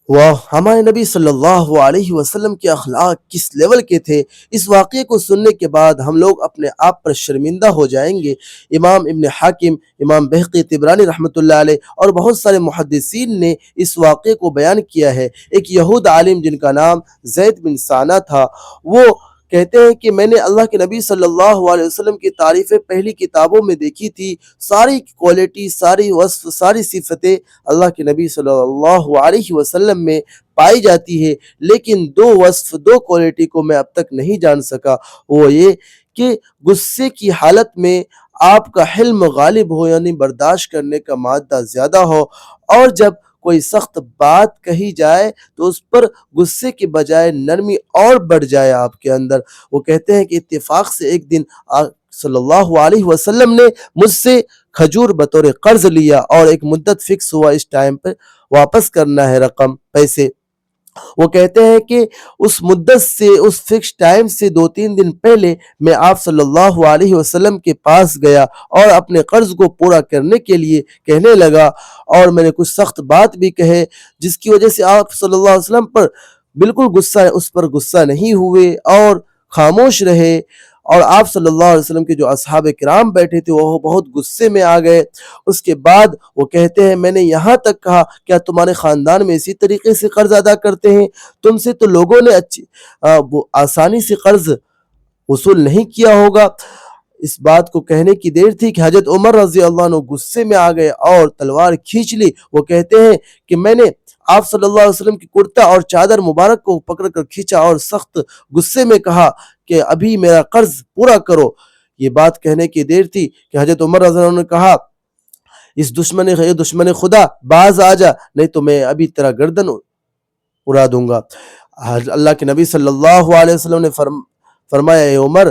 واہ، ہمارے نبی صلی اللہ علیہ وسلم کے اخلاق کس لیول کے تھے! اس واقعے کو سننے کے بعد ہم لوگ اپنے آپ پر شرمندہ ہو جائیں گے۔ امام ابن حاکم، امام بہقی، طبرانی رحمۃ اللہ علیہ اور بہت سارے محدثین نے اس واقعے کو بیان کیا ہے۔ ایک یہود عالم جن کا نام زید بن ثانہ تھا، وہ کہتے ہیں کہ میں نے اللہ کے نبی صلی اللہ علیہ وسلم کی تعریفیں پہلی کتابوں میں دیکھی تھی۔ ساری کوالٹی، ساری وصف، ساری صفتیں اللہ کے نبی صلی اللہ علیہ وسلم میں پائی جاتی ہے، لیکن دو وصف، دو کوالٹی کو میں اب تک نہیں جان سکا۔ وہ یہ کہ غصے کی حالت میں آپ کا حلم غالب ہو، یعنی برداشت کرنے کا مادہ زیادہ ہو، اور جب کوئی سخت بات کہی جائے تو اس پر غصے کے بجائے نرمی اور بڑھ جائے آپ کے اندر۔ وہ کہتے ہیں کہ اتفاق سے ایک دن آپ صلی اللہ علیہ وسلم نے مجھ سے کھجور بطور قرض لیا، اور ایک مدت فکس ہوا، اس ٹائم پہ واپس کرنا ہے رقم، پیسے۔ وہ کہتے ہیں کہ اس مدت سے، اس فکس ٹائم سے 2-3 دن پہلے میں آپ صلی اللہ علیہ وسلم کے پاس گیا اور اپنے قرض کو پورا کرنے کے لیے کہنے لگا، اور میں نے کچھ سخت بات بھی کہے، جس کی وجہ سے آپ صلی اللہ علیہ وسلم پر بالکل اس پر غصہ نہیں ہوئے اور خاموش رہے، اور آپ صلی اللہ علیہ وسلم کے جو اصحاب کرام بیٹھے تھے وہ بہت غصے میں آ گئے۔ اس کے بعد وہ کہتے ہیں میں نے یہاں تک کہا، کیا تمہارے خاندان میں اسی طریقے سے قرض ادا کرتے ہیں؟ تم سے تو لوگوں نے آسانی سے قرض وصول نہیں کیا ہوگا۔ اس بات کو کہنے کی دیر تھی کہ حضرت عمر رضی اللہ عنہ غصے میں آ گئے اور تلوار کھینچ لی۔ وہ کہتے ہیں کہ میں نے آپ صلی اللہ علیہ وسلم کی کرتا اور چادر مبارک کو پکڑ کر کھینچا اور سخت غصے میں کہا کہ ابھی میرا قرض پورا کرو۔ یہ بات کہنے کی دیر تھی کہ حضرت عمر رضی اللہ عنہ نے کہا، اس دشمن خدا باز آ جا، نہیں تو میں ابھی تیرا گردن اڑا دوں گا۔ اللہ کے نبی صلی اللہ علیہ وسلم نے فرمایا، اے عمر،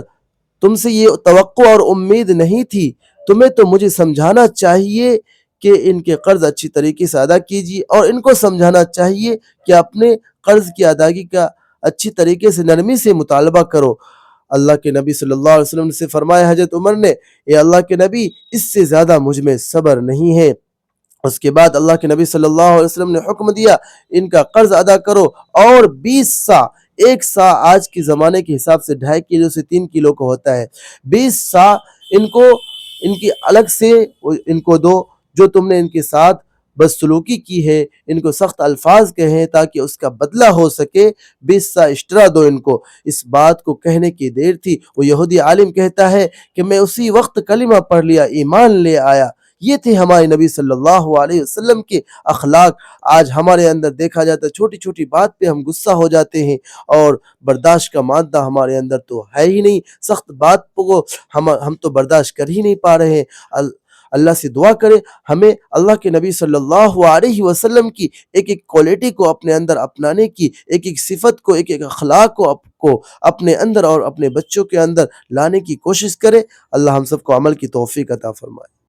تم سے یہ توقع اور امید نہیں تھی، تمہیں تو مجھے سمجھانا چاہیے کہ ان کے قرض اچھی طریقے سے ادا کیجیے، اور ان کو سمجھانا چاہیے کہ اپنے قرض کی ادائیگی کا اچھی طریقے سے نرمی سے مطالبہ کرو۔ اللہ کے نبی صلی اللہ علیہ وسلم سے فرمایا حضرت عمر نے، اے اللہ کے نبی، اس سے زیادہ مجھ میں صبر نہیں ہے۔ اس کے بعد اللہ کے نبی صلی اللہ علیہ وسلم نے حکم دیا، ان کا قرض ادا کرو، اور 20 سا، ایک سا آج کے زمانے کے حساب سے 2.5 کلو سے 3 کلو کا ہوتا ہے، 20 سا ان کی الگ سے ان کو دو، جو تم نے ان کے ساتھ بدسلوکی کی ہے، ان کو سخت الفاظ کہیں تاکہ اس کا بدلہ ہو سکے، 20 سا اشترا دو ان کو۔ اس بات کو کہنے کی دیر تھی، وہ یہودی عالم کہتا ہے کہ میں اسی وقت کلمہ پڑھ لیا، ایمان لے آیا۔ یہ تھے ہمارے نبی صلی اللہ علیہ وسلم کے اخلاق۔ آج ہمارے اندر دیکھا جاتا ہے چھوٹی چھوٹی بات پہ ہم غصہ ہو جاتے ہیں، اور برداشت کا مادہ ہمارے اندر تو ہے ہی نہیں، سخت بات کو ہم تو برداشت کر ہی نہیں پا رہے ہیں۔ اللہ سے دعا کرے ہمیں اللہ کے نبی صلی اللہ علیہ وسلم کی ایک ایک کوالٹی کو اپنے اندر اپنانے کی، ایک ایک صفت کو، ایک ایک اخلاق کو اپنے اندر اور اپنے بچوں کے اندر لانے کی کوشش کرے۔ اللہ ہم سب کو عمل کی توفیق عطا فرمائے۔